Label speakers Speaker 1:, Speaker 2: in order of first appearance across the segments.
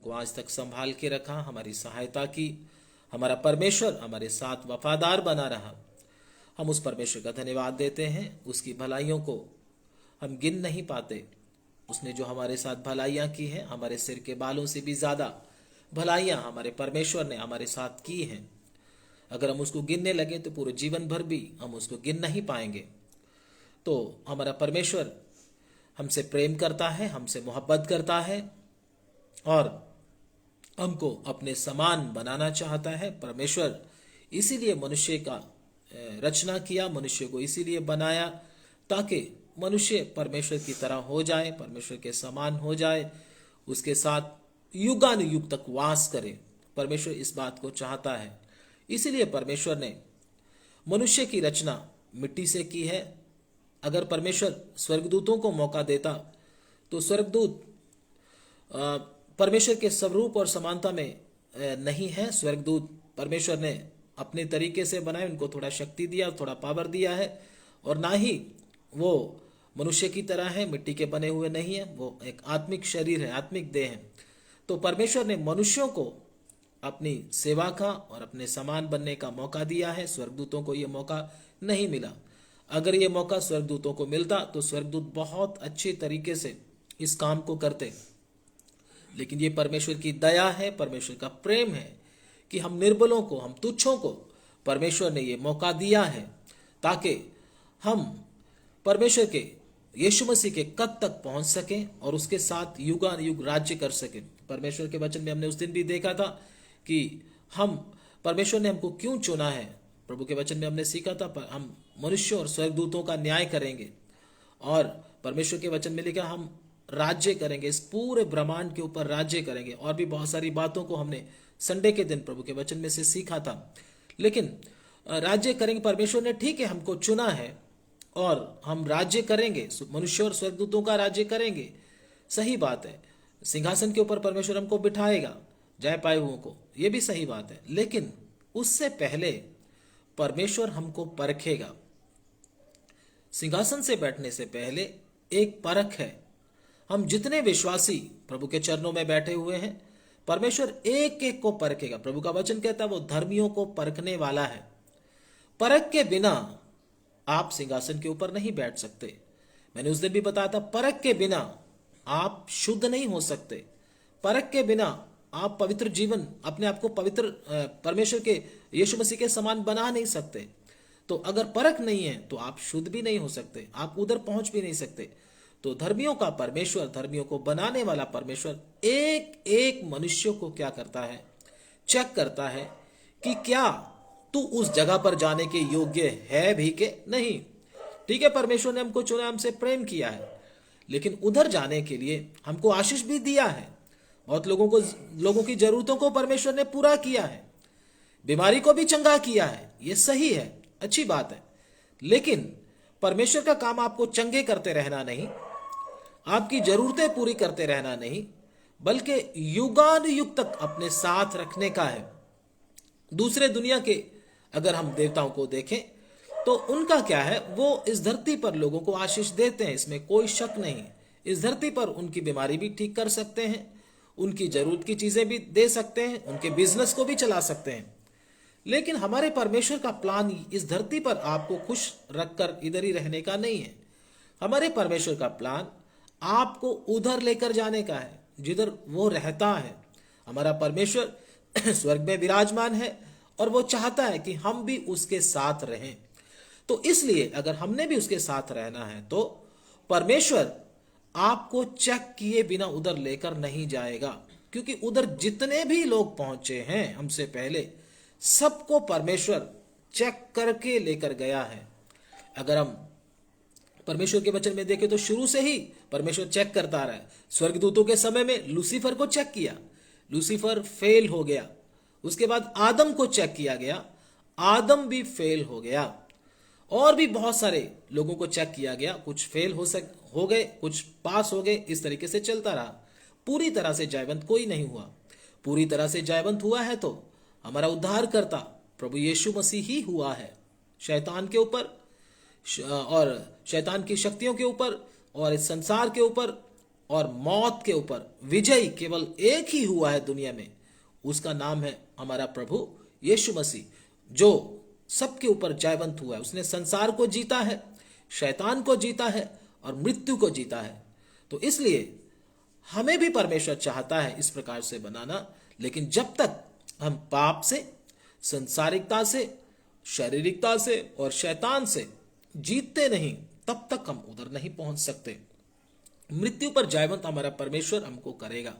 Speaker 1: हमको आज तक संभाल के रखा, हमारी सहायता की। हमारा परमेश्वर हमारे साथ वफादार बना रहा। हम उस परमेश्वर का धन्यवाद देते हैं। उसकी भलाइयों को हम गिन नहीं पाते। उसने जो हमारे साथ भलाइयाँ की हैं, हमारे सिर के बालों से भी ज़्यादा भलाइयाँ हमारे परमेश्वर ने हमारे साथ की हैं। अगर हम उसको गिनने लगे तो पूरे जीवन भर भी हम उसको गिन नहीं पाएंगे। तो हमारा परमेश्वर हमसे प्रेम करता है, हमसे मोहब्बत करता है और हमको अपने समान बनाना चाहता है। परमेश्वर इसीलिए मनुष्य का रचना किया, मनुष्य को इसीलिए बनाया ताकि मनुष्य परमेश्वर की तरह हो जाए, परमेश्वर के समान हो जाए, उसके साथ युगानुयुग तक वास करे। परमेश्वर इस बात को चाहता है। इसीलिए परमेश्वर ने मनुष्य की रचना मिट्टी से की है। अगर परमेश्वर स्वर्गदूतों को मौका देता तो स्वर्गदूत परमेश्वर के स्वरूप और समानता में नहीं है। स्वर्गदूत परमेश्वर ने अपने तरीके से बनाए, उनको थोड़ा शक्ति दिया, थोड़ा पावर दिया है, और ना ही वो मनुष्य की तरह है, मिट्टी के बने हुए नहीं है। वो एक आत्मिक शरीर है, आत्मिक देह है। तो परमेश्वर ने मनुष्यों को अपनी सेवा का और अपने समान बनने का मौका दिया है। स्वर्गदूतों को ये मौका नहीं मिला। अगर ये मौका स्वर्गदूतों को मिलता तो स्वर्गदूत बहुत अच्छे तरीके से इस काम को करते। लेकिन ये परमेश्वर की दया है, परमेश्वर का प्रेम है कि हम निर्बलों को, हम तुच्छों को परमेश्वर ने ये मौका दिया है ताकि हम परमेश्वर के यीशु मसीह के कद तक पहुंच सकें और उसके साथ युगानुयुग राज्य कर सकें। परमेश्वर के वचन में हमने उस दिन भी देखा था कि हम परमेश्वर ने हमको क्यों चुना है। प्रभु के वचन में हमने सीखा था हम मनुष्य और स्वर्गदूतों का न्याय करेंगे, और परमेश्वर के वचन में लिखा हम राज्य करेंगे, इस पूरे ब्रह्मांड के ऊपर राज्य करेंगे। और भी बहुत सारी बातों को हमने संडे के दिन प्रभु के वचन में से सीखा था। लेकिन राज्य करेंगे, परमेश्वर ने ठीक है हमको चुना है और हम राज्य करेंगे, मनुष्य और स्वर्गदूतों का राज्य करेंगे। सही बात है, सिंहासन के ऊपर परमेश्वर हमको बिठाएगा, जय पाए हुओं को, ये भी सही बात है। लेकिन उससे पहले परमेश्वर हमको परखेगा। सिंहासन से बैठने से पहले एक परख है। हम जितने विश्वासी प्रभु के चरणों में बैठे हुए हैं, परमेश्वर एक एक को परखेगा। प्रभु का वचन कहता है वो धर्मियों को परखने वाला है। परख के बिना आप सिंहासन के ऊपर नहीं बैठ सकते। मैंने उस दिन भी बताया था, परख के बिना आप शुद्ध नहीं हो सकते। परख के बिना आप पवित्र जीवन, अपने आप को पवित्र परमेश्वर के यीशु मसीह के समान बना नहीं सकते। तो अगर परख नहीं है तो आप शुद्ध भी नहीं हो सकते, आप उधर पहुंच भी नहीं सकते। तो धर्मियों का परमेश्वर, धर्मियों को बनाने वाला परमेश्वर एक एक मनुष्य को क्या करता है, चेक करता है कि क्या तू उस जगह पर जाने के योग्य है भी के नहीं। ठीक है, परमेश्वर ने हमको चुना, हमसे प्रेम किया है, लेकिन उधर जाने के लिए हमको आशीष भी दिया है। बहुत लोगों की जरूरतों को परमेश्वर ने पूरा किया है, बीमारी को भी चंगा किया है। ये सही है, अच्छी बात है। लेकिन परमेश्वर का काम आपको चंगे करते रहना नहीं, आपकी जरूरतें पूरी करते रहना नहीं, बल्कि युगानुयुग तक अपने साथ रखने का है। दूसरे दुनिया के अगर हम देवताओं को देखें तो उनका क्या है, वो इस धरती पर लोगों को आशीष देते हैं, इसमें कोई शक नहीं। इस धरती पर उनकी बीमारी भी ठीक कर सकते हैं, उनकी जरूरत की चीजें भी दे सकते हैं, उनके बिजनेस को भी चला सकते हैं। लेकिन हमारे परमेश्वर का प्लान इस धरती पर आपको खुश रखकर इधर ही रहने का नहीं है। हमारे परमेश्वर का प्लान आपको उधर लेकर जाने का है जिधर वो रहता है। हमारा परमेश्वर स्वर्ग में विराजमान है और वो चाहता है कि हम भी उसके साथ रहें। तो इसलिए अगर हमने भी उसके साथ रहना है तो परमेश्वर आपको चेक किए बिना उधर लेकर नहीं जाएगा, क्योंकि उधर जितने भी लोग पहुंचे हैं हमसे पहले, सबको परमेश्वर चेक करके लेकर गया है। अगर हम परमेश्वर के वचन में देखें तो शुरू से ही परमेश्वर चेक करता रहा है। स्वर्गदूतों के समय में लूसीफर को चेक किया, लूसीफर फेल हो गया। उसके बाद आदम को चेक किया गया, आदम भी फेल हो गया। और भी बहुत सारे लोगों को चेक किया गया, कुछ फेल हो गए, कुछ पास हो गए। इस तरीके से चलता रहा। पूरी तरह से जयवंत कोई नहीं हुआ। पूरी तरह से जयवंत हुआ है तो हमारा उद्धारकर्ता प्रभु यीशु मसीह ही हुआ है। शैतान के ऊपर और शैतान की शक्तियों के ऊपर और इस संसार के ऊपर और मौत के ऊपर विजयी केवल एक ही हुआ है दुनिया में, उसका नाम है हमारा प्रभु यीशु मसीह, जो सबके ऊपर जयवंत हुआ है। उसने संसार को जीता है, शैतान को जीता है और मृत्यु को जीता है। तो इसलिए हमें भी परमेश्वर चाहता है इस प्रकार से बनाना, लेकिन जब तक हम पाप से, संसारिकता से, शारीरिकता से और शैतान से जीतते नहीं, तब तक हम उधर नहीं पहुंच सकते। मृत्यु पर जयवंत हमारा परमेश्वर हमको करेगा,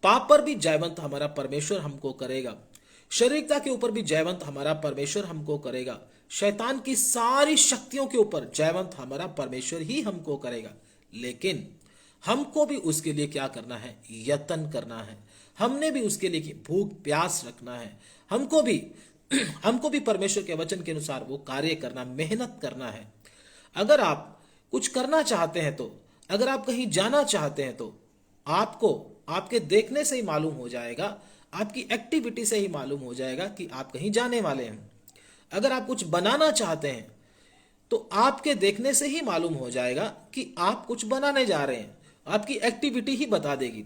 Speaker 1: पाप पर भी जयवंत हमारा परमेश्वर हमको करेगा, शारीरिकता के ऊपर भी जयवंत हमारा परमेश्वर हमको करेगा, शैतान की सारी शक्तियों के ऊपर जयवंत हमारा परमेश्वर ही हमको करेगा। लेकिन हमको भी उसके लिए क्या करना है? यत्न करना है। हमने भी उसके लिए भूख प्यास रखना है। हमको भी परमेश्वर के वचन के अनुसार वो कार्य करना, मेहनत करना है। अगर आप कुछ करना चाहते हैं तो, अगर आप कहीं जाना चाहते हैं तो आपको आपके देखने से ही मालूम हो जाएगा, आपकी एक्टिविटी से ही मालूम हो जाएगा कि आप कहीं जाने वाले हैं। अगर आप कुछ बनाना चाहते हैं तो आपके देखने से ही मालूम हो जाएगा कि आप कुछ बनाने जा रहे हैं, आपकी एक्टिविटी ही बता देगी।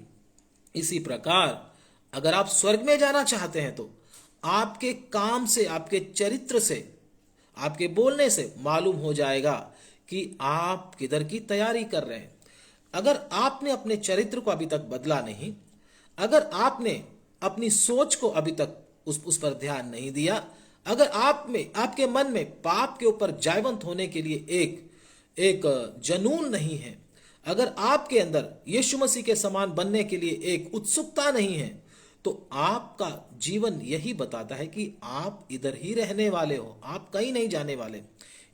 Speaker 1: इसी प्रकार अगर आप स्वर्ग में जाना चाहते हैं तो आपके काम से, आपके चरित्र से, आपके बोलने से मालूम हो जाएगा कि आप किधर की तैयारी कर रहे हैं। अगर आपने अपने चरित्र को अभी तक बदला नहीं, अगर आपने अपनी सोच को अभी तक उस पर ध्यान नहीं दिया, अगर आपके मन में पाप के ऊपर जयवंत होने के लिए एक जनून नहीं है, अगर आपके अंदर यीशु मसीह के समान बनने के लिए एक उत्सुकता नहीं है, तो आपका जीवन यही बताता है कि आप इधर ही रहने वाले हो, आप कहीं नहीं जाने वाले।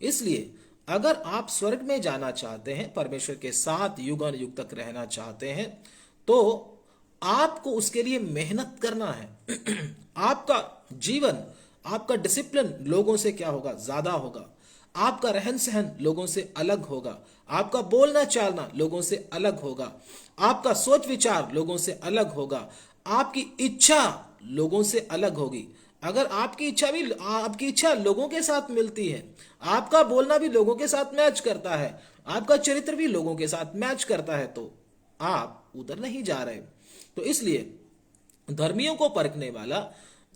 Speaker 1: इसलिए अगर आप स्वर्ग में जाना चाहते हैं, परमेश्वर के साथ युगान युग तक रहना चाहते हैं, तो आपको उसके लिए मेहनत करना है। आपका जीवन, आपका डिसिप्लिन लोगों से क्या होगा? ज्यादा होगा। आपका रहन सहन लोगों से अलग होगा, आपका बोलना चालना लोगों से अलग होगा, आपका सोच विचार लोगों से अलग होगा, आपकी इच्छा लोगों से अलग होगी। अगर आपकी इच्छा लोगों के साथ मिलती है, आपका बोलना भी लोगों के साथ मैच करता है, आपका चरित्र भी लोगों के साथ मैच करता है, तो आप उधर नहीं जा रहे। तो इसलिए धर्मियों को परखने वाला,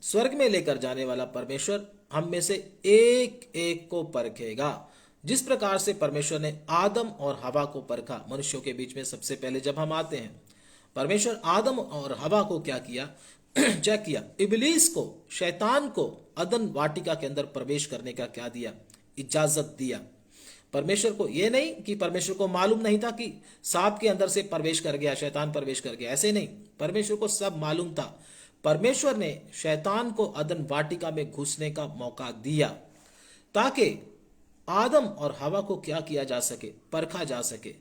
Speaker 1: स्वर्ग में लेकर जाने वाला परमेश्वर हम में से एक एक को परखेगा। जिस प्रकार से परमेश्वर ने आदम और हवा को परखा मनुष्यों के बीच में, सबसे पहले जब हम आते हैं, परमेश्वर आदम और हवा को क्या किया? चेक किया। इब्लीस को, शैतान को अदन वाटिका के अंदर प्रवेश करने का क्या दिया? इजाजत दिया। परमेश्वर को यह नहीं कि परमेश्वर को मालूम नहीं था कि सांप के अंदर से प्रवेश कर गया, शैतान प्रवेश कर गया, ऐसे नहीं, परमेश्वर को सब मालूम था। परमेश्वर ने शैतान को अदन वाटिका में घुसने का मौका दिया ताकि आदम और हवा को क्या किया जा सके? परखा जा सके।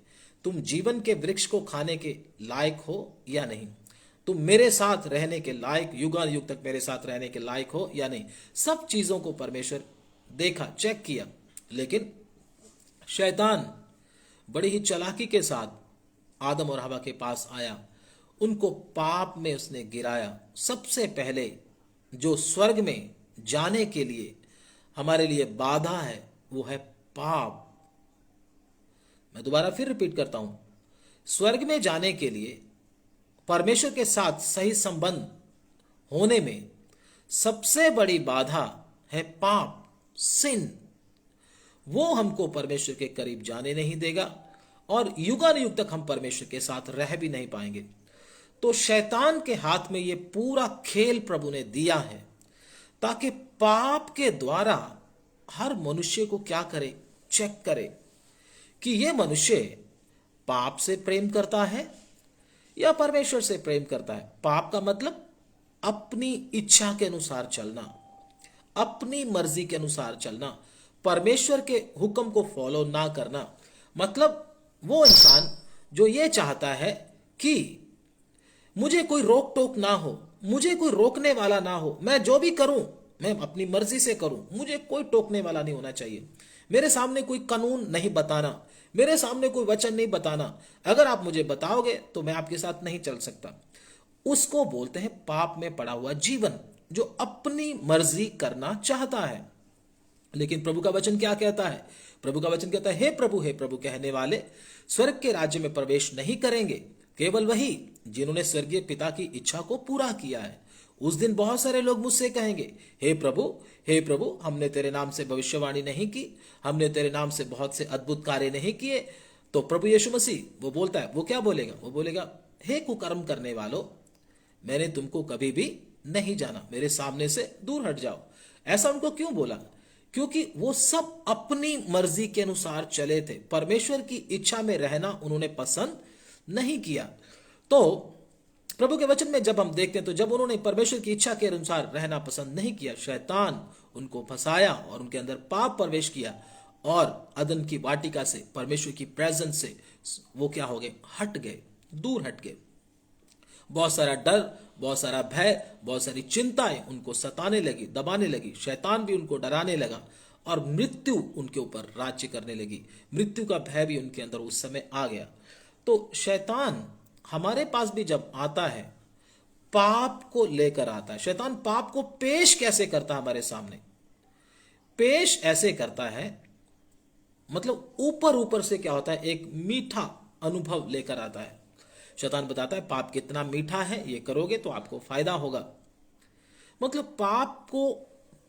Speaker 1: तुम जीवन के वृक्ष को खाने के लायक हो या नहीं? तुम मेरे साथ रहने के लायक, युगान युग तक मेरे साथ रहने के लायक हो या नहीं? सब चीजों को परमेश्वर देखा, चेक किया। लेकिन शैतान बड़ी ही चालाकी के साथ आदम और हवा के पास आया, उनको पाप में उसने गिराया। सबसे पहले जो स्वर्ग में जाने के लिए हमारे लिए बाधा है वो है पाप। मैं दोबारा फिर रिपीट करता हूं, स्वर्ग में जाने के लिए परमेश्वर के साथ सही संबंध होने में सबसे बड़ी बाधा है पाप, सिन। वो हमको परमेश्वर के करीब जाने नहीं देगा और युगान युग तक हम परमेश्वर के साथ रह भी नहीं पाएंगे। तो शैतान के हाथ में ये पूरा खेल प्रभु ने दिया है ताकि पाप के द्वारा हर मनुष्य को क्या करे? चेक करे कि ये मनुष्य पाप से प्रेम करता है या परमेश्वर से प्रेम करता है। पाप का मतलब अपनी इच्छा के अनुसार चलना, अपनी मर्जी के अनुसार चलना, परमेश्वर के हुक्म को फॉलो ना करना। मतलब वो इंसान जो ये चाहता है कि मुझे कोई रोक टोक ना हो, मुझे कोई रोकने वाला ना हो, मैं जो भी करूं मैं अपनी मर्जी से करूं, मुझे कोई टोकने वाला नहीं होना चाहिए, मेरे सामने कोई कानून नहीं बताना, मेरे सामने कोई वचन नहीं बताना, अगर आप मुझे बताओगे तो मैं आपके साथ नहीं चल सकता। उसको बोलते हैं पाप में पड़ा हुआ जीवन, जो अपनी मर्जी करना चाहता है। लेकिन प्रभु का वचन क्या कहता है? प्रभु का वचन कहता है, हे प्रभु कहने वाले स्वर्ग के राज्य में प्रवेश नहीं करेंगे केवल वही जिन्होंने स्वर्गीय पिता की इच्छा को पूरा किया है। उस दिन बहुत सारे लोग मुझसे कहेंगे, हे प्रभु, हमने तेरे नाम से भविष्यवाणी नहीं की, हमने तेरे नाम से बहुत से अद्भुत कार्य नहीं किए। तो प्रभु यीशु मसीह वो बोलता है, वो क्या बोलेगा? वो बोलेगा, हे कुकर्म करने वालों, मैंने तुमको कभी भी नहीं जाना, मेरे सामने से दूर हट जाओ। ऐसा उनको क्यों बोला? क्योंकि वो सब अपनी मर्जी के अनुसार चले थे, परमेश्वर की इच्छा में रहना उन्होंने पसंद नहीं किया। तो प्रभु के वचन में जब हम देखते हैं, तो जब उन्होंने परमेश्वर की इच्छा के अनुसार रहना पसंद नहीं किया, शैतान उनको फंसाया और उनके अंदर पाप प्रवेश किया और अदन की वाटिका से, परमेश्वर की प्रेजेंस से वो क्या हो गए? हट गए, दूर हट गए। बहुत सारा डर, बहुत सारा भय, बहुत सारी चिंताएं उनको सताने लगी, दबाने लगी, शैतान भी उनको डराने लगा और मृत्यु उनके ऊपर राज्य करने लगी। मृत्यु का भय भी उनके अंदर उस समय आ गया। तो शैतान हमारे पास भी जब आता है, पाप को लेकर आता है। शैतान पाप को पेश कैसे करता है हमारे सामने? पेश ऐसे करता है, मतलब ऊपर ऊपर से क्या होता है, एक मीठा अनुभव लेकर आता है। शैतान बताता है पाप कितना मीठा है, ये करोगे तो आपको फायदा होगा। मतलब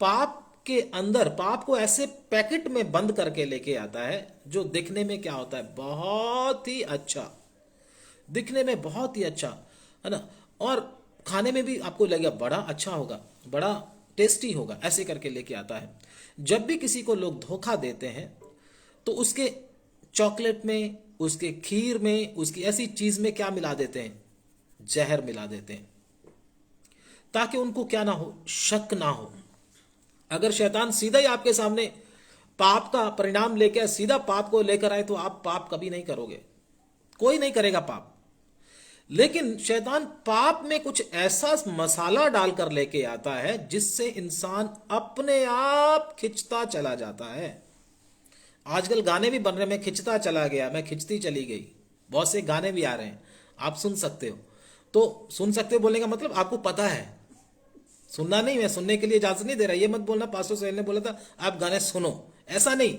Speaker 1: पाप के अंदर पाप को ऐसे पैकेट में बंद करके लेके आता है जो दिखने में क्या होता है, बहुत ही अच्छा, दिखने में बहुत ही अच्छा है ना, और खाने में भी आपको लगेगा बड़ा अच्छा होगा, बड़ा टेस्टी होगा, ऐसे करके लेके आता है। जब भी किसी को लोग धोखा देते हैं तो उसके चॉकलेट में, उसके खीर में, उसकी ऐसी चीज में क्या मिला देते हैं? जहर मिला देते हैं, ताकि उनको क्या ना हो, शक ना हो। अगर शैतान सीधा ही आपके सामने पाप का परिणाम लेकर सीधा पाप को लेकर आए तो आप पाप कभी नहीं करोगे, कोई नहीं करेगा पाप। लेकिन शैतान पाप में कुछ ऐसा मसाला डालकर लेके आता है जिससे इंसान अपने आप खिंचता चला जाता है। आजकल गाने भी बन रहे, मैं खिंचता चला गया, मैं खिंचती चली गई, बहुत से गाने भी आ रहे हैं, आप सुन सकते हो। तो सुन सकते हो बोलने का मतलब आपको पता है, सुनना नहीं, मैं सुनने के लिए इजाजत नहीं दे रहा, ये मत बोलना पास्टर सोहेल ने बोला था आप गाने सुनो, ऐसा नहीं।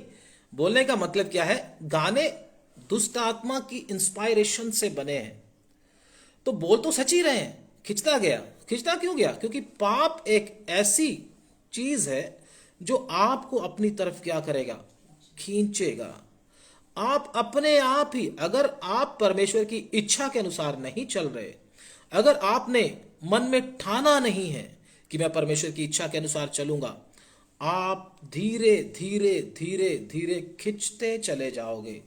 Speaker 1: बोलने का मतलब क्या है, गाने दुष्ट आत्मा की इंस्पायरेशन से बने हैं। तो बोल तो सच ही रहे हैं, खिंचता गया। खिंचता क्यों गया? क्योंकि पाप एक ऐसी चीज है जो आपको अपनी तरफ क्या करेगा, खींचेगा। आप अपने आप ही, अगर आप परमेश्वर की इच्छा के अनुसार नहीं चल रहे, अगर आपने मन में ठाना नहीं है कि मैं परमेश्वर की इच्छा के अनुसार चलूंगा, आप धीरे धीरे धीरे धीरे खिंचते चले जाओगे।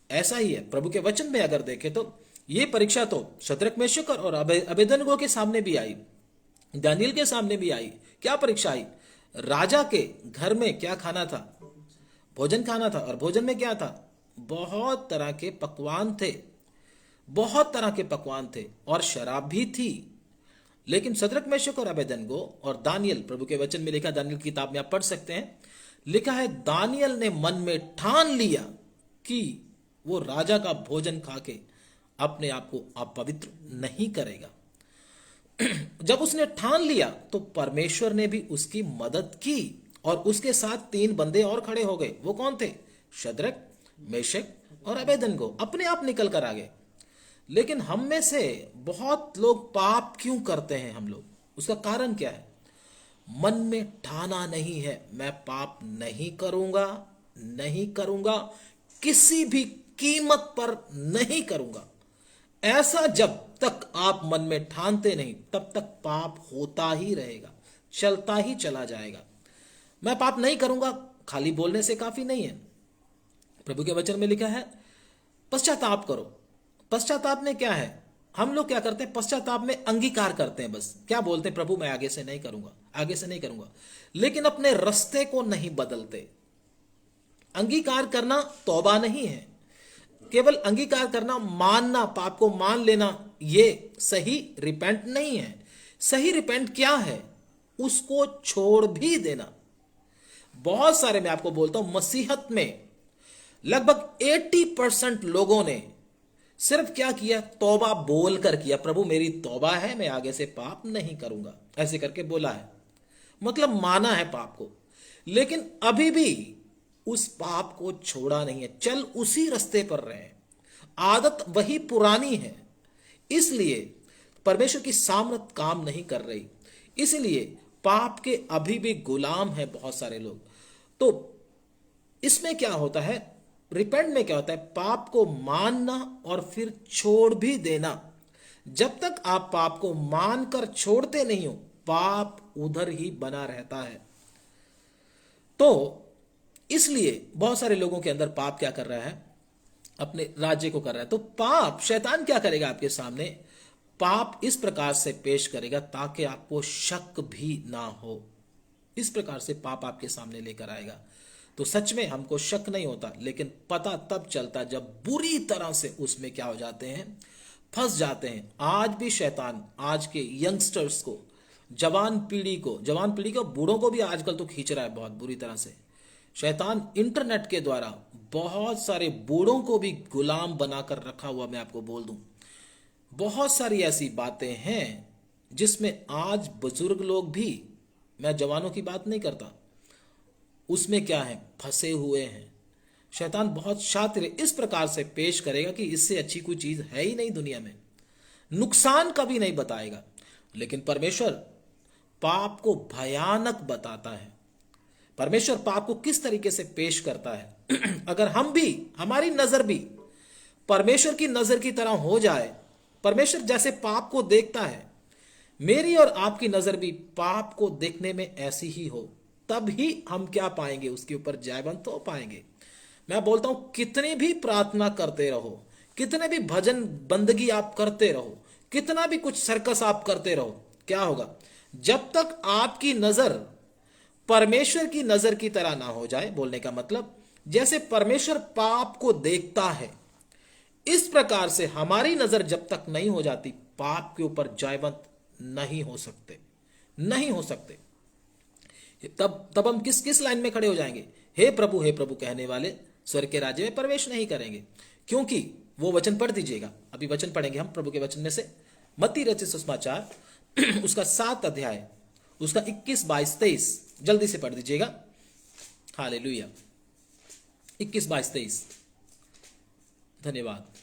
Speaker 1: ऐसा ही है प्रभु के वचन में अगर देखें तो ये परीक्षा तो शद्रक मेशक और अबेदनगो के सामने भी आई, दानियल के सामने भी आई। क्या परीक्षा आई? राजा के घर में क्या खाना था? भोजन खाना था, और भोजन में क्या था? बहुत तरह के पकवान थे, बहुत तरह के पकवान थे, और शराब भी थी। लेकिन शद्रक मेशक और अबेदनगो और दानियल, प्रभु के वचन में लिखा, दानियल की किताब में आप पढ़ सकते हैं, लिखा है दानियल ने मन में ठान लिया कि वो राजा का भोजन खा के अपने आप को अपवित्र नहीं करेगा। जब उसने ठान लिया तो परमेश्वर ने भी उसकी मदद की, और उसके साथ 3 बंदे और खड़े हो गए। वो कौन थे? शद्रक, मेशक और अबेदनगो अपने आप निकल कर आ गए। लेकिन हम में से बहुत लोग पाप क्यों करते हैं? हम लोग, उसका कारण क्या है? मन में ठाना नहीं है, मैं पाप नहीं करूंगा, नहीं करूंगा, किसी भी कीमत पर नहीं करूंगा। ऐसा जब तक आप मन में ठानते नहीं, तब तक पाप होता ही रहेगा, चलता ही चला जाएगा। मैं पाप नहीं करूंगा खाली बोलने से काफी नहीं है। प्रभु के वचन में लिखा है पश्चाताप करो। पश्चाताप में क्या है? हम लोग क्या करते हैं? पश्चाताप में अंगीकार करते हैं, बस क्या बोलते हैं, प्रभु मैं आगे से नहीं करूंगा, आगे से नहीं करूंगा, लेकिन अपने रास्ते को नहीं बदलते। अंगीकार करना तौबा नहीं है, केवल अंगीकार करना, मानना, पाप को मान लेना, ये सही रिपेंट नहीं है। सही रिपेंट क्या है? उसको छोड़ भी देना। बहुत सारे, मैं आपको बोलता हूं, मसीहत में लगभग 80% लोगों ने सिर्फ क्या किया? तौबा बोल कर किया, प्रभु मेरी तौबा है, मैं आगे से पाप नहीं करूंगा, ऐसे करके बोला है, मतलब माना है पाप को, लेकिन अभी भी उस पाप को छोड़ा नहीं है, चल उसी रास्ते पर रहे, आदत वही पुरानी है, इसलिए परमेश्वर की सामर्थ काम नहीं कर रही, इसलिए पाप के अभी भी गुलाम है बहुत सारे लोग। तो इसमें क्या होता है, रिपेंट में क्या होता है, पाप को मानना और फिर छोड़ भी देना। जब तक आप पाप को मानकर छोड़ते नहीं हो, पाप उधर ही बना रहता है। तो इसलिए बहुत सारे लोगों के अंदर पाप क्या कर रहा है, अपने राज्य को कर रहा है। तो पाप, शैतान क्या करेगा आपके सामने, पाप इस प्रकार से पेश करेगा ताकि आपको शक भी ना हो। इस प्रकार से पाप आपके सामने लेकर आएगा। तो सच में हमको शक नहीं होता, लेकिन पता तब चलता जब बुरी तरह से उसमें क्या हो जाते हैं, फंस जाते हैं। आज भी शैतान आज के यंगस्टर्स को, जवान पीढ़ी को, बूढ़ों को भी आजकल तो खींच रहा है बहुत बुरी तरह से। शैतान इंटरनेट के द्वारा बहुत सारे बूढ़ों को भी गुलाम बनाकर रखा हुआ, मैं आपको बोल दूं। बहुत सारी ऐसी बातें हैं जिसमें आज बुजुर्ग लोग भी, मैं जवानों की बात नहीं करता, उसमें क्या है, फंसे हुए हैं। शैतान बहुत शातिर है, इस प्रकार से पेश करेगा कि इससे अच्छी कोई चीज है ही नहीं दुनिया में, नुकसान कभी नहीं बताएगा। लेकिन परमेश्वर पाप को भयानक बताता है। परमेश्वर पाप को किस तरीके से पेश करता है अगर हम भी, हमारी नजर भी परमेश्वर की नजर की तरह हो जाए, परमेश्वर जैसे पाप को देखता है, मेरी और आपकी नजर भी पाप को देखने में ऐसी ही हो, तब ही हम क्या पाएंगे, उसके ऊपर जयवंत हो पाएंगे। मैं बोलता हूं, कितनी भी प्रार्थना करते रहो, कितने भी भजन बंदगी आप करते रहो, कितना भी कुछ सर्कस आप करते रहो, क्या होगा, जब तक आपकी नजर परमेश्वर की नजर की तरह ना हो जाए। बोलने का मतलब, जैसे परमेश्वर पाप को देखता है, इस प्रकार से हमारी नजर जब तक नहीं हो जाती, पाप के ऊपर जयवंत नहीं हो सकते, नहीं हो सकते। तब हम किस किस लाइन में खड़े हो जाएंगे, हे प्रभु कहने वाले स्वर्ग के राज्य में प्रवेश नहीं करेंगे। क्योंकि वो वचन पढ़ दीजिएगा, अभी वचन पढ़ेंगे हम प्रभु के वचन में से, मत्ती रचित सुसमाचार उसका 7 अध्याय, उसका 21, 22, 23, जल्दी से पढ़ दीजिएगा। हालेलुया। 21, 22, 23। धन्यवाद।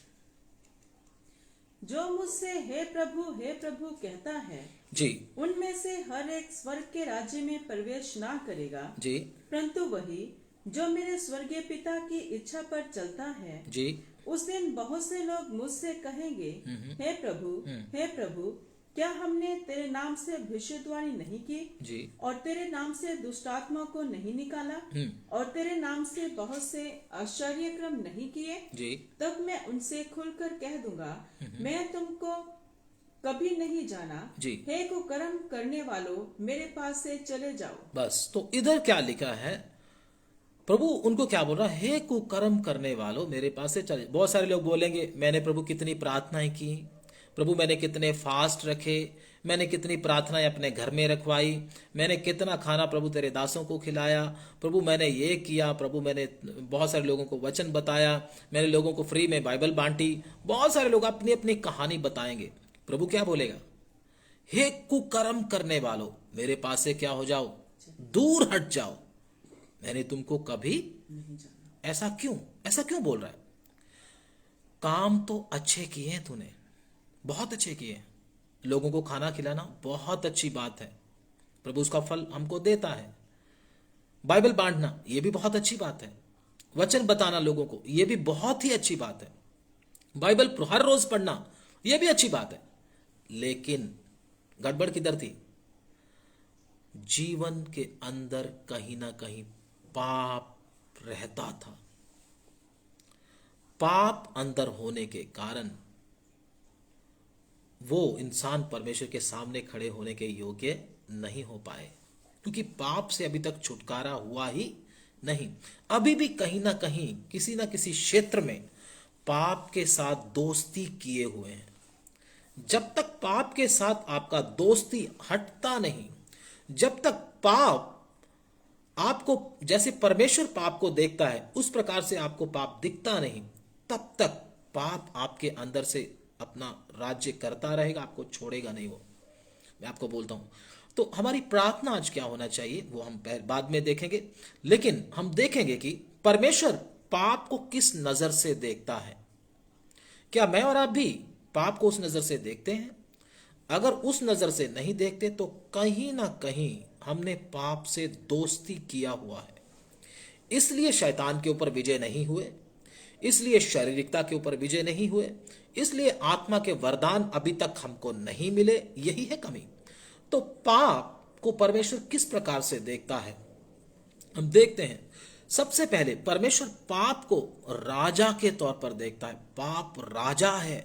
Speaker 2: जो मुझसे हे प्रभु कहता है
Speaker 1: जी,
Speaker 2: उनमें से हर एक स्वर्ग के राज्य में प्रवेश ना करेगा
Speaker 1: जी,
Speaker 2: परंतु वही जो मेरे स्वर्गीय पिता की इच्छा पर चलता है।
Speaker 1: जी।
Speaker 2: उस दिन बहुत से लोग मुझसे कहेंगे, हे प्रभु क्या हमने तेरे नाम से भविष्यवाणी नहीं की,
Speaker 1: जी,
Speaker 2: और तेरे नाम से दुष्टात्मा को नहीं निकाला, और तेरे नाम से बहुत से आश्चर्य क्रम नहीं किए।
Speaker 1: जी।
Speaker 2: तब मैं उनसे खुलकर कह दूंगा, मैं तुमको कभी नहीं जाना।
Speaker 1: जी।
Speaker 2: हे कुकर्म करने वालों, मेरे पास से चले जाओ।
Speaker 1: बस, तो इधर क्या लिखा है, प्रभु उनको क्या बोल रहा है, हे कुकर्म करने वालों मेरे पास से चले। बहुत सारे लोग बोलेंगे, मैंने प्रभु कितनी प्रार्थनाएं की, प्रभु मैंने कितने फास्ट रखे, मैंने कितनी प्रार्थनाएं अपने घर में रखवाई, मैंने कितना खाना प्रभु तेरे दासों को खिलाया, प्रभु मैंने ये किया, प्रभु मैंने बहुत सारे लोगों को वचन बताया, मैंने लोगों को फ्री में बाइबल बांटी। बहुत सारे लोग अपनी अपनी कहानी बताएंगे। प्रभु क्या बोलेगा, हे कुकर्म करने वालों मेरे पास से क्या हो जाओ, दूर हट जाओ, मैंने तुमको कभी
Speaker 2: नहीं जाना।
Speaker 1: ऐसा क्यों बोल रहा है? काम तो अच्छे किए हैं तूने, बहुत अच्छे किए हैं, लोगों को खाना खिलाना बहुत अच्छी बात है, प्रभु उसका फल हमको देता है। बाइबल बांटना ये भी बहुत अच्छी बात है, वचन बताना लोगों को ये भी बहुत ही अच्छी बात है, बाइबल हर रोज पढ़ना ये भी अच्छी बात है। लेकिन गड़बड़ किधर थी? जीवन के अंदर कहीं ना कहीं पाप रहता था। पाप अंदर होने के कारण वो इंसान परमेश्वर के सामने खड़े होने के योग्य नहीं हो पाए, क्योंकि पाप से अभी तक छुटकारा हुआ ही नहीं। अभी भी कहीं ना कहीं किसी ना किसी क्षेत्र में पाप के साथ दोस्ती किए हुए हैं। जब तक पाप के साथ आपका दोस्ती हटता नहीं, जब तक पाप आपको, जैसे परमेश्वर पाप को देखता है उस प्रकार से आपको पाप दिखता नहीं, तब तक पाप आपके अंदर से अपना राज्य करता रहेगा, आपको छोड़ेगा नहीं वो। मैं आपको बोलता हूं, तो हमारी प्रार्थना आज क्या होना चाहिए वो हम बाद में देखेंगे, लेकिन हम देखेंगे कि परमेश्वर पाप को किस नजर से देखता है। क्या मैं और आप भी पाप को उस नजर से देखते हैं? अगर उस नजर से नहीं देखते तो कहीं ना कहीं हमने पाप से दोस्ती किया हुआ है। इसलिए शैतान के ऊपर विजय नहीं हुए, इसलिए शारीरिकता के ऊपर विजय नहीं हुए, इसलिए आत्मा के वरदान अभी तक हमको नहीं मिले। यही है कमी। तो पाप को परमेश्वर किस प्रकार से देखता है हम देखते हैं। सबसे पहले परमेश्वर पाप को राजा के तौर पर देखता है। पाप राजा है।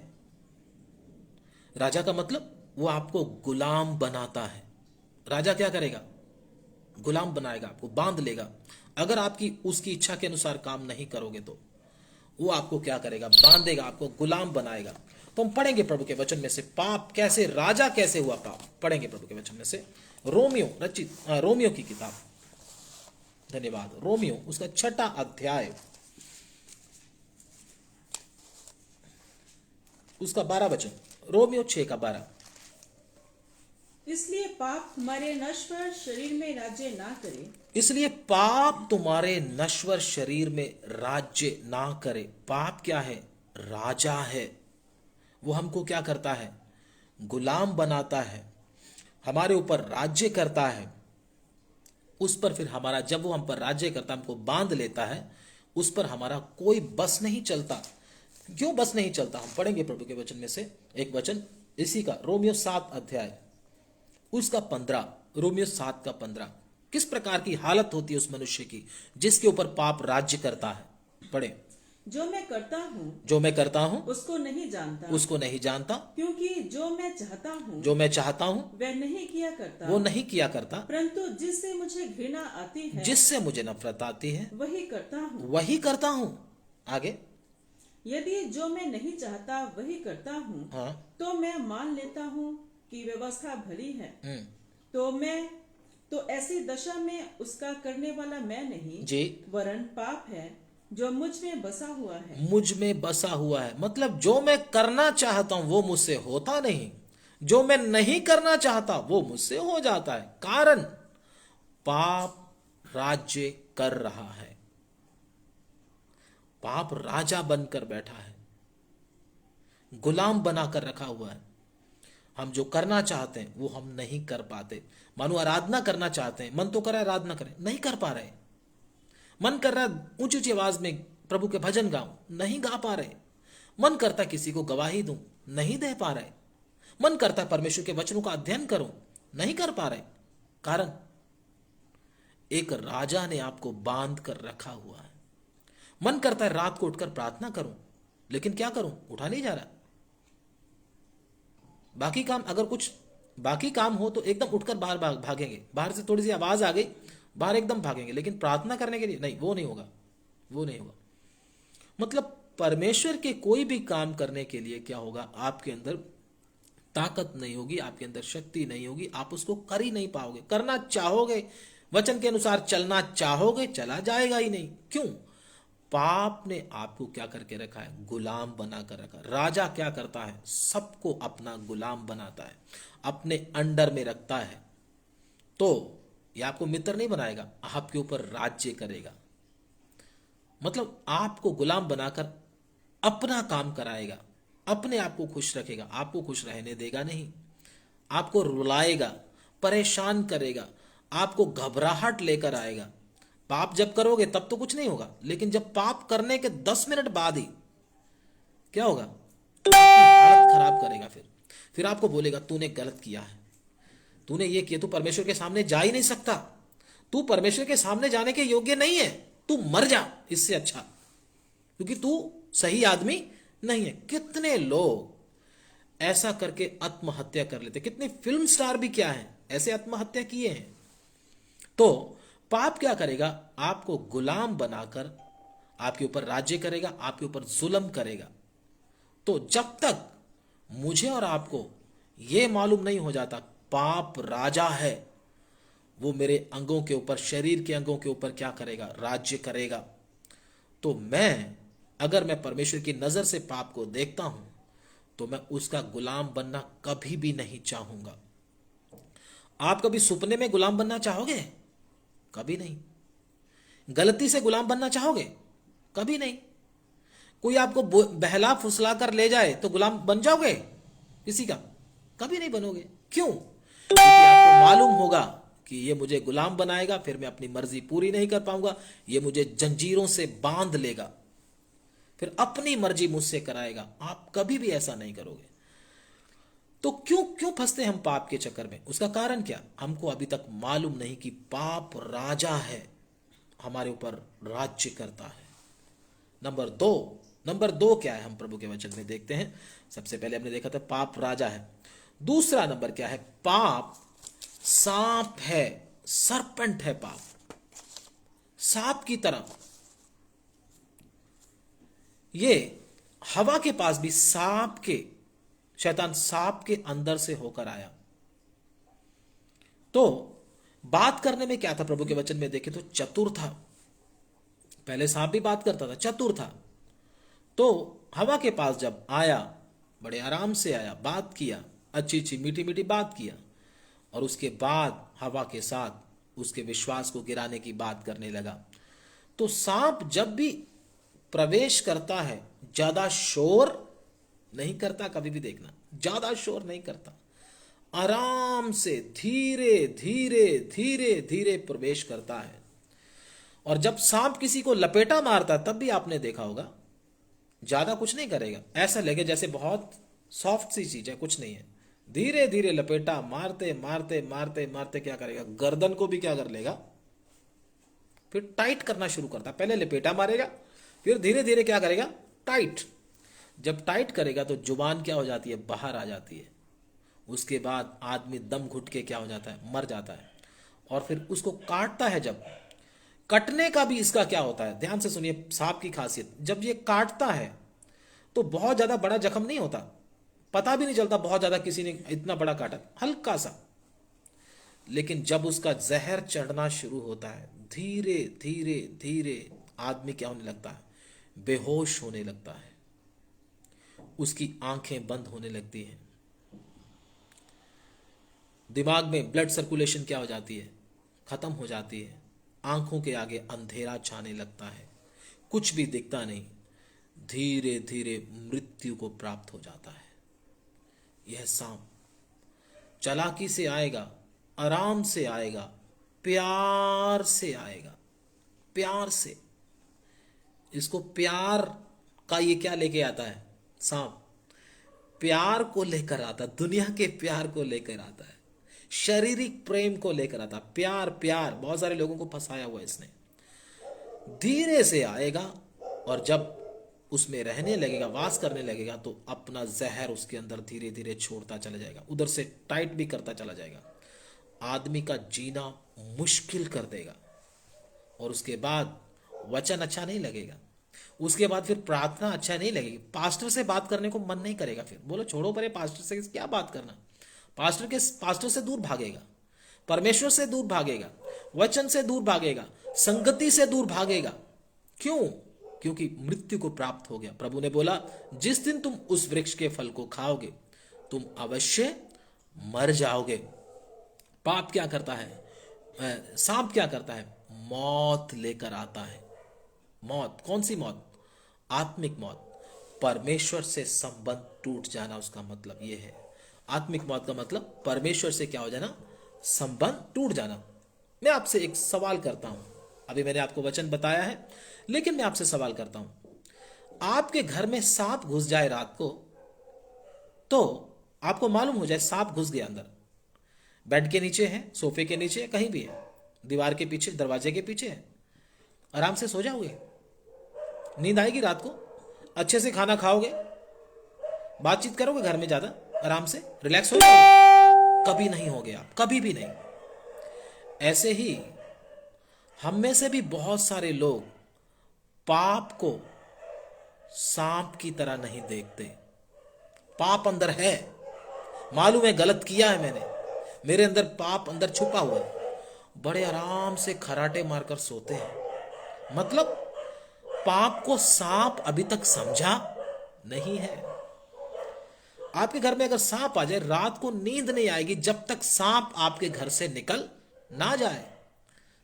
Speaker 1: राजा का मतलब वो आपको गुलाम बनाता है। राजा क्या करेगा? गुलाम बनाएगा, आपको बांध लेगा। अगर आपकी उसकी इच्छा के अनुसार काम नहीं करोगे तो वो आपको क्या करेगा? बांधेगा, आपको गुलाम बनाएगा। तो हम पढ़ेंगे प्रभु के वचन में से पाप कैसे, राजा कैसे हुआ पाप, पढ़ेंगे प्रभु के वचन में से। रोमियो की किताब, धन्यवाद, रोमियो उसका 6 अध्याय उसका 12 वचन, रोमियो 6:12।
Speaker 2: इसलिए पाप तुम्हारे नश्वर शरीर में राज्य ना करे।
Speaker 1: इसलिए पाप तुम्हारे नश्वर शरीर में राज्य ना करे। पाप क्या है? राजा है। वो हमको क्या करता है? गुलाम बनाता है, हमारे ऊपर राज्य करता है। उस पर फिर हमारा, जब वो हम पर राज्य करता, हमको बांध लेता है, उस पर हमारा कोई बस नहीं चलता। क्यों बस नहीं चलता? हम पढ़ेंगे प्रभु के वचन में से एक वचन इसी का, रोमियो 7 अध्याय उसका 15, रोमियो 7 का 15। किस प्रकार की हालत होती है उस मनुष्य की जिसके ऊपर पाप राज्य करता है। पढ़े।
Speaker 2: जो मैं करता हूँ
Speaker 1: उसको नहीं जानता,
Speaker 2: क्योंकि जो मैं चाहता हूँ
Speaker 1: वह नहीं किया करता,
Speaker 2: परंतु जिससे मुझे घृणा आती है,
Speaker 1: जिससे मुझे नफरत आती है,
Speaker 2: वही करता हूँ।
Speaker 1: आगे।
Speaker 2: यदि जो मैं नहीं चाहता वही करता हूँ,
Speaker 1: हाँ।
Speaker 2: तो मैं मान लेता हूँ कि व्यवस्था भली है। तो ऐसी दशा में उसका करने वाला मैं नहीं
Speaker 1: जी,
Speaker 2: वरन पाप है जो मुझ में बसा हुआ है।
Speaker 1: मतलब जो मैं करना चाहता हूं वो मुझसे होता नहीं, जो मैं नहीं करना चाहता वो मुझसे हो जाता है। कारण पाप राज्य कर रहा है। पाप राजा बनकर बैठा है, गुलाम बनाकर रखा हुआ है। हम जो करना चाहते हैं वो हम नहीं कर पाते। मानो आराधना करना चाहते हैं, मन तो कर रहा है आराधना करें, नहीं कर पा रहे। मन कर रहा है ऊंची ऊंची आवाज में प्रभु के भजन गाऊं, नहीं गा पा रहे। मन करता है किसी को गवाही दूं, नहीं दे पा रहे। मन करता है परमेश्वर के वचनों का अध्ययन करूं, नहीं कर पा रहे। कारण एक राजा ने आपको बांध कर रखा हुआ है। मन करता है रात को उठकर प्रार्थना करूं, लेकिन क्या करूं? उठा नहीं जा रहा। बाकी काम, अगर कुछ बाकी काम हो तो एकदम उठकर बाहर भागेंगे, बाहर से थोड़ी सी आवाज आ गई, बाहर एकदम भागेंगे, लेकिन प्रार्थना करने के लिए नहीं, वो नहीं होगा। मतलब परमेश्वर के कोई भी काम करने के लिए क्या होगा? आपके अंदर ताकत नहीं होगी, आपके अंदर शक्ति नहीं होगी, आप उसको कर ही नहीं पाओगे। करना चाहोगे, वचन के अनुसार चलना चाहोगे, चला जाएगा ही नहीं। क्यों? पाप ने आपको क्या करके रखा है? गुलाम बना कर रखा। राजा क्या करता है? सबको अपना गुलाम बनाता है, अपने अंडर में रखता है। तो ये आपको मित्र नहीं बनाएगा, आपके ऊपर राज्य करेगा। मतलब आपको गुलाम बनाकर अपना काम कराएगा, अपने आप को खुश रखेगा, आपको खुश रहने देगा नहीं। आपको रुलाएगा, परेशान करेगा, आपको घबराहट लेकर आएगा। पाप जब करोगे तब तो कुछ नहीं होगा, लेकिन जब पाप करने के 10 मिनट बाद ही क्या होगा? हालत खराब करेगा। फिर आपको बोलेगा तूने गलत किया है, तूने ये किया, तू परमेश्वर के सामने जा ही नहीं सकता, तू परमेश्वर के सामने जाने के योग्य नहीं है, तू मर जा इससे अच्छा, क्योंकि तू सही आदमी नहीं है। कितने लोग ऐसा करके आत्महत्या कर लेते, कितने फिल्म स्टार भी क्या है ऐसे आत्महत्या किए हैं। तो पाप क्या करेगा? आपको गुलाम बनाकर आपके ऊपर राज्य करेगा, आपके ऊपर जुल्म करेगा। तो जब तक मुझे और आपको यह मालूम नहीं हो जाता पाप राजा है, वो मेरे अंगों के ऊपर, शरीर के अंगों के ऊपर क्या करेगा? राज्य करेगा। तो अगर मैं परमेश्वर की नजर से पाप को देखता हूं तो मैं उसका गुलाम बनना कभी भी नहीं चाहूंगा। आप कभी सपने में गुलाम बनना चाहोगे? कभी नहीं। गलती से गुलाम बनना चाहोगे? कभी नहीं। कोई आपको बहला फुसला कर ले जाए तो गुलाम बन जाओगे किसी का? कभी नहीं बनोगे। क्यों? क्योंकि आपको मालूम होगा कि ये मुझे गुलाम बनाएगा, फिर मैं अपनी मर्जी पूरी नहीं कर पाऊंगा, ये मुझे जंजीरों से बांध लेगा, फिर अपनी मर्जी मुझसे कराएगा। आप कभी भी ऐसा नहीं करोगे। तो क्यों क्यों फंसते हैं हम पाप के चक्कर में? उसका कारण क्या? हमको अभी तक मालूम नहीं कि पाप राजा है, हमारे ऊपर राज्य करता है। नंबर दो क्या है, हम प्रभु के वचन में देखते हैं। सबसे पहले हमने देखा था पाप राजा है। दूसरा नंबर क्या है? पाप सांप है, सरपेंट है पाप, सांप की तरह। ये हवा के पास भी शैतान सांप के अंदर से होकर आया। तो बात करने में क्या था? प्रभु के वचन में देखे तो चतुर था। पहले सांप भी बात करता था, चतुर था। तो हवा के पास जब आया, बड़े आराम से आया, बात किया, अच्छी अच्छी मीठी मीठी बात किया, और उसके बाद हवा के साथ उसके विश्वास को गिराने की बात करने लगा। तो सांप जब भी प्रवेश करता है ज्यादा शोर नहीं करता, कभी भी देखना, ज्यादा शोर नहीं करता, आराम से धीरे धीरे धीरे धीरे प्रवेश करता है। और जब सांप किसी को लपेटा मारता तब भी आपने देखा होगा, ज्यादा कुछ नहीं करेगा, ऐसा लगे जैसे बहुत सॉफ्ट सी चीज है, कुछ नहीं है। धीरे धीरे लपेटा मारते मारते मारते मारते क्या करेगा? गर्दन को भी क्या कर लेगा? फिर टाइट करना शुरू करता। पहले लपेटा मारेगा, फिर धीरे धीरे क्या करेगा? टाइट। जब टाइट करेगा तो जुबान क्या हो जाती है? बाहर आ जाती है। उसके बाद आदमी दम घुट के क्या हो जाता है? मर जाता है। और फिर उसको काटता है, जब कटने का भी इसका क्या होता है? ध्यान से सुनिए सांप की खासियत। जब ये काटता है तो बहुत ज्यादा बड़ा जख्म नहीं होता, पता भी नहीं चलता बहुत ज्यादा किसी ने इतना बड़ा काटा, हल्का सा। लेकिन जब उसका जहर चढ़ना शुरू होता है, धीरे धीरे धीरे आदमी क्या होने लगता है? बेहोश होने लगता है, उसकी आंखें बंद होने लगती हैं, दिमाग में ब्लड सर्कुलेशन क्या हो जाती है? खत्म हो जाती है, आंखों के आगे अंधेरा छाने लगता है, कुछ भी दिखता नहीं, धीरे धीरे मृत्यु को प्राप्त हो जाता है। यह सांप चालाकी से आएगा, आराम से आएगा, प्यार से आएगा, प्यार से। इसको प्यार का ये क्या लेके आता है? सांप प्यार को लेकर आता, दुनिया के प्यार को लेकर आता है, शारीरिक प्रेम को लेकर आता। प्यार प्यार, बहुत सारे लोगों को फंसाया हुआ इसने। धीरे से आएगा और जब उसमें रहने लगेगा, वास करने लगेगा, तो अपना जहर उसके अंदर धीरे धीरे छोड़ता चला जाएगा, उधर से टाइट भी करता चला जाएगा, आदमी का जीना मुश्किल कर देगा। और उसके बाद वचन अच्छा नहीं लगेगा, उसके बाद फिर प्रार्थना अच्छा नहीं लगेगी, पास्टर से बात करने को मन नहीं करेगा। फिर बोलो छोड़ो परे, पास्टर से क्या बात करना। पास्टर से दूर भागेगा, परमेश्वर से दूर भागेगा, वचन से दूर भागेगा, संगति से दूर भागेगा। क्यों? क्योंकि मृत्यु को प्राप्त हो गया। प्रभु ने बोला जिस दिन तुम उस वृक्ष के फल को खाओगे तुम अवश्य मर जाओगे। पाप क्या करता है? सांप क्या करता है? मौत लेकर आता है। मौत, कौन सी मौत? आत्मिक मौत। परमेश्वर से संबंध टूट जाना, उसका मतलब यह है। आत्मिक मौत का मतलब परमेश्वर से क्या हो जाना? संबंध टूट जाना। मैं आपसे एक सवाल करता हूं, अभी मैंने आपको वचन बताया है, लेकिन मैं आपसे सवाल करता हूं, आपके घर में सांप घुस जाए रात को, तो आपको मालूम हो जाए सांप घुस गया अंदर, बेड के नीचे है, सोफे के नीचे है, कहीं भी है, दीवार के पीछे, दरवाजे के पीछे है, आराम से सो जाओगे? नींद आएगी रात को? अच्छे से खाना खाओगे? बातचीत करोगे घर में ज्यादा? आराम से रिलैक्स हो जाओगे? कभी नहीं होगे आप, कभी भी नहीं। ऐसे ही हम में से भी बहुत सारे लोग पाप को सांप की तरह नहीं देखते। पाप अंदर है, मालूम है गलत किया है मैंने, मेरे अंदर पाप अंदर छुपा हुआ है, बड़े आराम से खराटे मारकर सोते हैं। मतलब पाप को सांप अभी तक समझा नहीं है। आपके घर में अगर सांप आ जाए, रात को नींद नहीं आएगी जब तक सांप आपके घर से निकल ना जाए,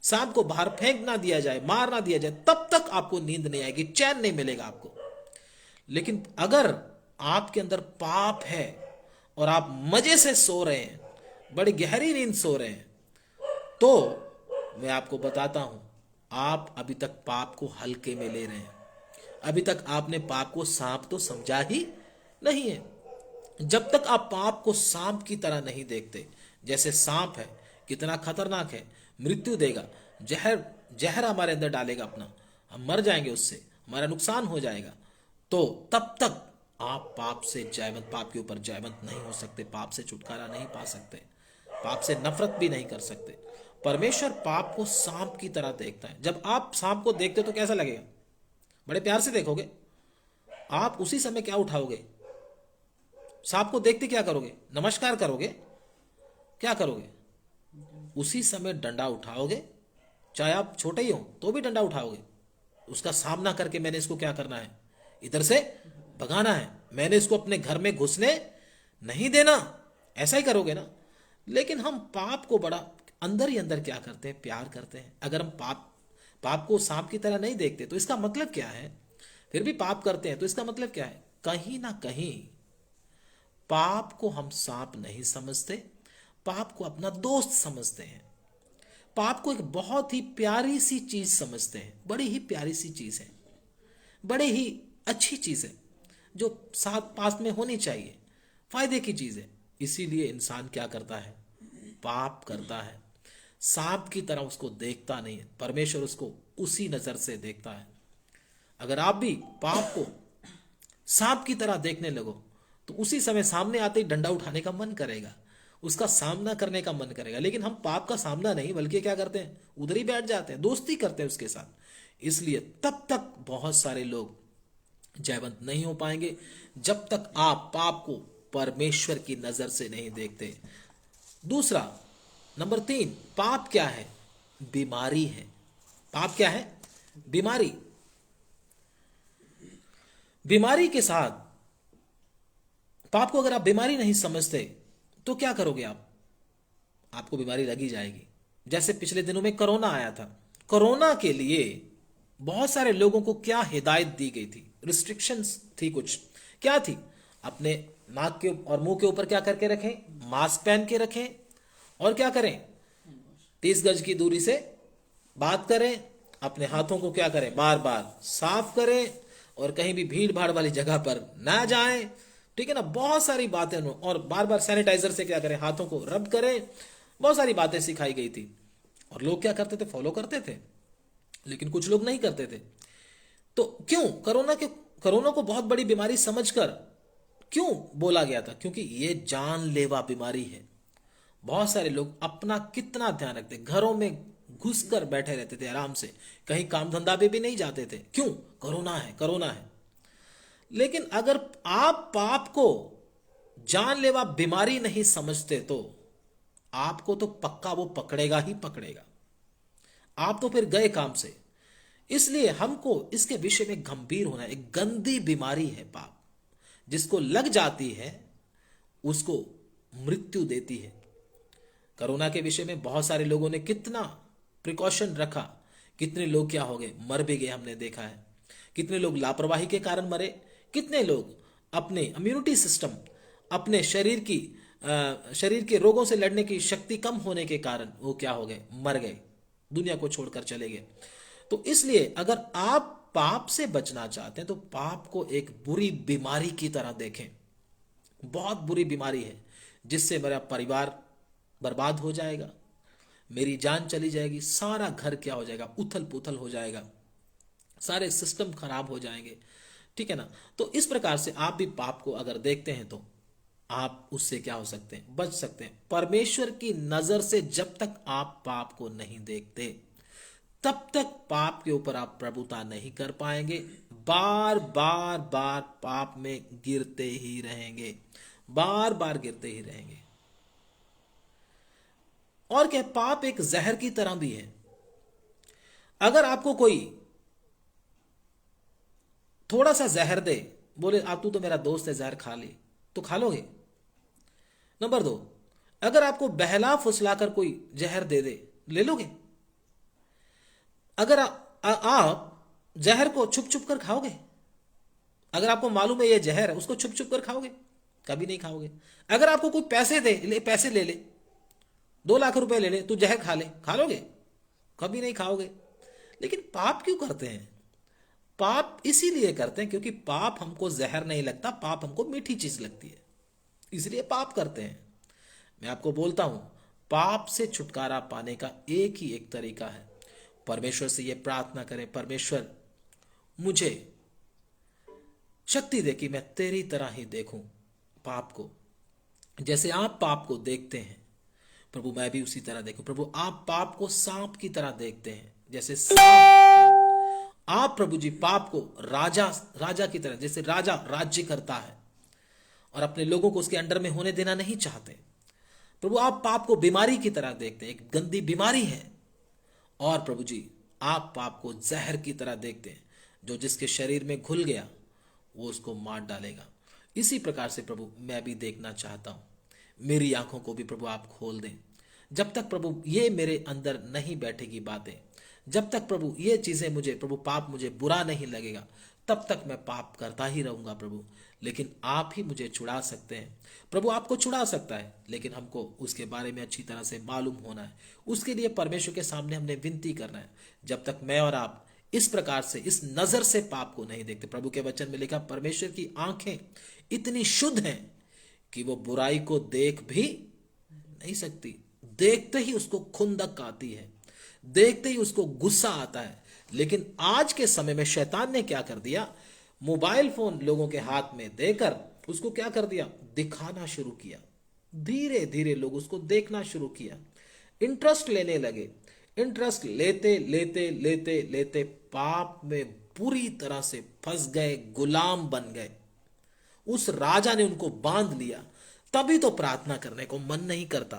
Speaker 1: सांप को बाहर फेंक ना दिया जाए, मार ना दिया जाए, तब तक आपको नींद नहीं आएगी, चैन नहीं मिलेगा आपको। लेकिन अगर आपके अंदर पाप है और आप मजे से सो रहे हैं, बड़ी गहरी नींद सो रहे हैं, तो मैं आपको बताता हूं, आप अभी तक पाप को हल्के में ले रहे हैं। अभी तक आपने पाप को सांप तो समझा ही नहीं है। जब तक आप पाप को सांप की तरह नहीं देखते, जैसे सांप है, कितना खतरनाक है, मृत्यु देगा, जहर जहर हमारे अंदर डालेगा अपना, हम मर जाएंगे उससे, हमारा नुकसान हो जाएगा, तो तब तक आप पाप से जयवंत, पाप के ऊपर जयवंत नहीं हो सकते, पाप से छुटकारा नहीं पा सकते, पाप से नफरत भी नहीं कर सकते। परमेश्वर पाप को सांप की तरह देखता है। जब आप सांप को देखते हो तो कैसा लगेगा? बड़े प्यार से देखोगे। आप उसी समय क्या उठाओगे? सांप को देखते क्या करोगे? नमस्कार करोगे? क्या करोगे? उसी समय डंडा उठाओगे, चाहे आप छोटे ही हो तो भी डंडा उठाओगे। उसका सामना करके मैंने इसको क्या करना है, इधर से भगाना है, मैंने इसको अपने घर में घुसने नहीं देना, ऐसा ही करोगे ना। लेकिन हम पाप को बड़ा अंदर ही अंदर क्या करते हैं, प्यार करते हैं। अगर हम पाप को सांप की तरह नहीं देखते तो इसका मतलब क्या है, फिर भी पाप करते हैं तो इसका मतलब क्या है, कहीं ना कहीं पाप को हम सांप नहीं समझते, पाप को अपना दोस्त समझते हैं, पाप को एक बहुत ही प्यारी सी चीज समझते हैं, बड़ी ही प्यारी सी चीज है, बड़ी ही अच्छी चीज है, जो साथ पास में होनी चाहिए, फायदे की चीज है। इसीलिए इंसान क्या करता है, पाप करता है, सांप की तरह उसको देखता नहीं है। परमेश्वर उसको उसी नजर से देखता है। अगर आप भी पाप को सांप की तरह देखने लगो तो उसी समय सामने आते ही डंडा उठाने का मन करेगा, उसका सामना करने का मन करेगा। लेकिन हम पाप का सामना नहीं, बल्कि क्या करते हैं, उधर ही बैठ जाते हैं, दोस्ती करते हैं उसके साथ। इसलिए तब तक बहुत सारे लोग जयवंत नहीं हो पाएंगे जब तक आप पाप को परमेश्वर की नजर से नहीं देखते। दूसरा, नंबर 3, पाप क्या है? बीमारी है। पाप क्या है? बीमारी। बीमारी के साथ पाप को अगर आप बीमारी नहीं समझते तो क्या करोगे आप? आपको बीमारी लगी जाएगी। जैसे पिछले दिनों में कोरोना आया था, कोरोना के लिए बहुत सारे लोगों को क्या हिदायत दी गई थी, रिस्ट्रिक्शंस थी कुछ, क्या थी? अपने नाक के और मुंह के ऊपर क्या करके रखें, मास्क पहन के रखें, और क्या करें, 30 गज की दूरी से बात करें, अपने हाथों को क्या करें, बार बार साफ करें, और कहीं भी भीड़ भाड़ वाली जगह पर ना जाएं, ठीक है ना। बहुत सारी बातें, और बार बार सैनिटाइजर से क्या करें, हाथों को रब करें, बहुत सारी बातें सिखाई गई थी। और लोग क्या करते थे, फॉलो करते थे, लेकिन कुछ लोग नहीं करते थे। तो क्यों कोरोना को बहुत बड़ी बीमारी समझकर क्यों बोला गया था? क्योंकि ये जानलेवा बीमारी है। बहुत सारे लोग अपना कितना ध्यान रखते, घरों में घुसकर बैठे रहते थे आराम से, कहीं काम धंधा पे भी नहीं जाते थे। क्यों? कोरोना है, कोरोना है। लेकिन अगर आप पाप को जानलेवा बीमारी नहीं समझते तो आपको तो पक्का वो पकड़ेगा ही पकड़ेगा, आप तो फिर गए काम से। इसलिए हमको इसके विषय में गंभीर होना है। एक गंदी बीमारी है पाप, जिसको लग जाती है उसको मृत्यु देती है। कोरोना के विषय में बहुत सारे लोगों ने कितना प्रिकॉशन रखा, कितने लोग क्या हो गए, मर भी गए, हमने देखा है। कितने लोग लापरवाही के कारण मरे, कितने लोग अपने इम्यूनिटी सिस्टम, अपने शरीर के रोगों से लड़ने की शक्ति कम होने के कारण वो क्या हो गए, मर गए, दुनिया को छोड़कर चले गए। तो इसलिए अगर आप पाप से बचना चाहते हैं तो पाप को एक बुरी बीमारी की तरह देखें। बहुत बुरी बीमारी है, जिससे मेरा परिवार बर्बाद हो जाएगा, मेरी जान चली जाएगी, सारा घर क्या हो जाएगा, उथल पुथल हो जाएगा, सारे सिस्टम खराब हो जाएंगे, ठीक है ना। तो इस प्रकार से आप भी पाप को अगर देखते हैं तो आप उससे क्या हो सकते हैं, बच सकते हैं। परमेश्वर की नजर से जब तक आप पाप को नहीं देखते तब तक पाप के ऊपर आप प्रभुता नहीं कर पाएंगे। बार बार बार पाप में गिरते ही रहेंगे, बार बार गिरते ही रहेंगे। और क्या, पाप एक जहर की तरह भी है। अगर आपको कोई थोड़ा सा जहर दे, बोले आप तू तो मेरा दोस्त है, जहर खा ले, तो खा लोगे? नंबर 2, अगर आपको बहला फुसलाकर कोई जहर दे दे, ले लोगे? अगर आप जहर को छुप छुप कर खाओगे? अगर आपको मालूम है ये जहर है, उसको छुप छुप कर खाओगे? कभी नहीं खाओगे। अगर आपको कोई पैसे दे, पैसे ले ले, 2 लाख रुपए ले ले, तू जहर खा लोगे? कभी नहीं खाओगे। लेकिन पाप क्यों करते हैं? पाप इसीलिए करते हैं क्योंकि पाप हमको जहर नहीं लगता, पाप हमको मीठी चीज लगती है, इसलिए पाप करते हैं। मैं आपको बोलता हूं, पाप से छुटकारा पाने का एक ही एक तरीका है, परमेश्वर से यह प्रार्थना करें, परमेश्वर मुझे शक्ति दे कि मैं तेरी तरह ही देखूं पाप को, जैसे आप पाप को देखते हैं प्रभु, मैं भी उसी तरह देखूं। प्रभु, आप पाप को सांप की तरह देखते हैं, जैसे सांप। आप प्रभु जी पाप को राजा की तरह, जैसे राजा राज्य करता है और अपने लोगों को उसके अंडर में होने देना नहीं चाहते। प्रभु, आप पाप को बीमारी की तरह देखते हैं, एक गंदी बीमारी है। और प्रभु जी, आप पाप को जहर की तरह देखते हैं, जो जिसके शरीर में घुल गया वो उसको मार डालेगा। इसी प्रकार से प्रभु मैं भी देखना चाहता हूं, मेरी आंखों को भी प्रभु आप खोल दें। जब तक प्रभु ये मेरे अंदर नहीं बैठेगी बातें, जब तक प्रभु ये चीजें मुझे, प्रभु पाप मुझे बुरा नहीं लगेगा, तब तक मैं पाप करता ही रहूंगा प्रभु। लेकिन आप ही मुझे छुड़ा सकते हैं प्रभु, आपको छुड़ा सकता है, लेकिन हमको उसके बारे में अच्छी तरह से मालूम होना है। उसके लिए परमेश्वर के सामने हमने विनती करना है। जब तक मैं और आप इस प्रकार से, इस नजर से पाप को नहीं देखते, प्रभु के वचन में लिखा परमेश्वर की आंखें इतनी शुद्ध हैं कि वो बुराई को देख भी नहीं सकती। देखते ही उसको खुंदक आती है, देखते ही उसको गुस्सा आता है। लेकिन आज के समय में शैतान ने क्या कर दिया, मोबाइल फोन लोगों के हाथ में देकर उसको क्या कर दिया, दिखाना शुरू किया। धीरे धीरे लोग उसको देखना शुरू किया, इंटरेस्ट लेने लगे। इंटरेस्ट लेते लेते लेते लेते पाप में पूरी तरह से फंस गए, गुलाम बन गए। उस राजा ने उनको बांध लिया। तभी तो प्रार्थना करने को मन नहीं करता,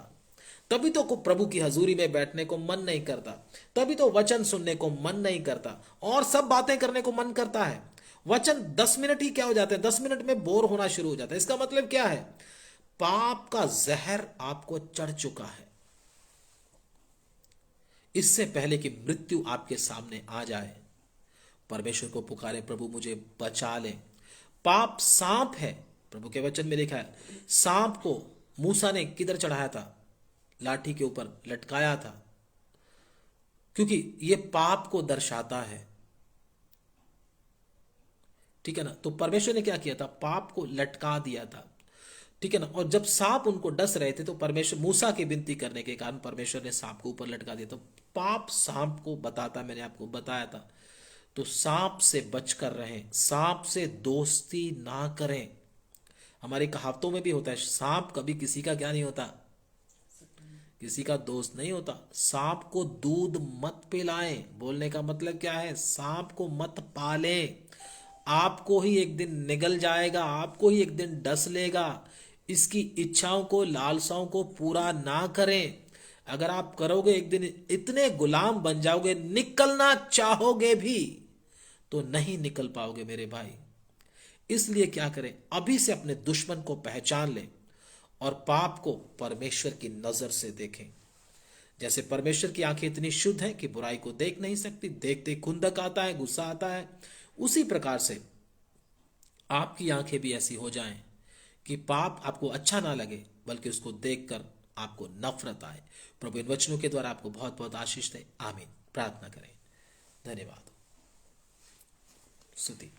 Speaker 1: तभी तो प्रभु की हजूरी में बैठने को मन नहीं करता, तभी तो वचन सुनने को मन नहीं करता, और सब बातें करने को मन करता है। वचन 10 मिनट ही क्या हो जाते हैं, 10 मिनट में बोर होना शुरू हो जाता है। इसका मतलब क्या है, पाप का जहर आपको चढ़ चुका है। इससे पहले कि मृत्यु आपके सामने आ जाए, परमेश्वर को पुकारे, प्रभु मुझे बचा ले। पाप सांप है, प्रभु के वचन में लिखा है, सांप को मूसा ने किधर चढ़ाया था, लाठी के ऊपर लटकाया था, क्योंकि यह पाप को दर्शाता है। ठीक है ना। तो परमेश्वर ने क्या किया था, पाप को लटका दिया था। ठीक है ना। और जब सांप उनको डस रहे थे तो परमेश्वर, मूसा की विनती करने के कारण परमेश्वर ने सांप को ऊपर लटका दिया। तो पाप सांप को बताता, मैंने आपको बताया था। तो सांप से बचकर रहें, सांप से दोस्ती ना करें। हमारी कहावतों में भी होता है, सांप कभी किसी का क्या नहीं होता, किसी का दोस्त नहीं होता। सांप को दूध मत पिलाएं, बोलने का मतलब क्या है, सांप को मत पालें। आपको ही एक दिन निगल जाएगा, आपको ही एक दिन डस लेगा। इसकी इच्छाओं को, लालसाओं को पूरा ना करें। अगर आप करोगे, एक दिन इतने गुलाम बन जाओगे, निकलना चाहोगे भी तो नहीं निकल पाओगे मेरे भाई। इसलिए क्या करें, अभी से अपने दुश्मन को पहचान लें और पाप को परमेश्वर की नजर से देखें। जैसे परमेश्वर की आंखें इतनी शुद्ध हैं कि बुराई को देख नहीं सकती, देखते खुंदक आता है, गुस्सा आता है, उसी प्रकार से आपकी आंखें भी ऐसी हो जाएं कि पाप आपको अच्छा ना लगे, बल्कि उसको देखकर आपको नफरत आए। प्रभु इन वचनों के द्वारा आपको बहुत बहुत आशीष दे। आमीन। प्रार्थना करें। धन्यवाद। स्तुति।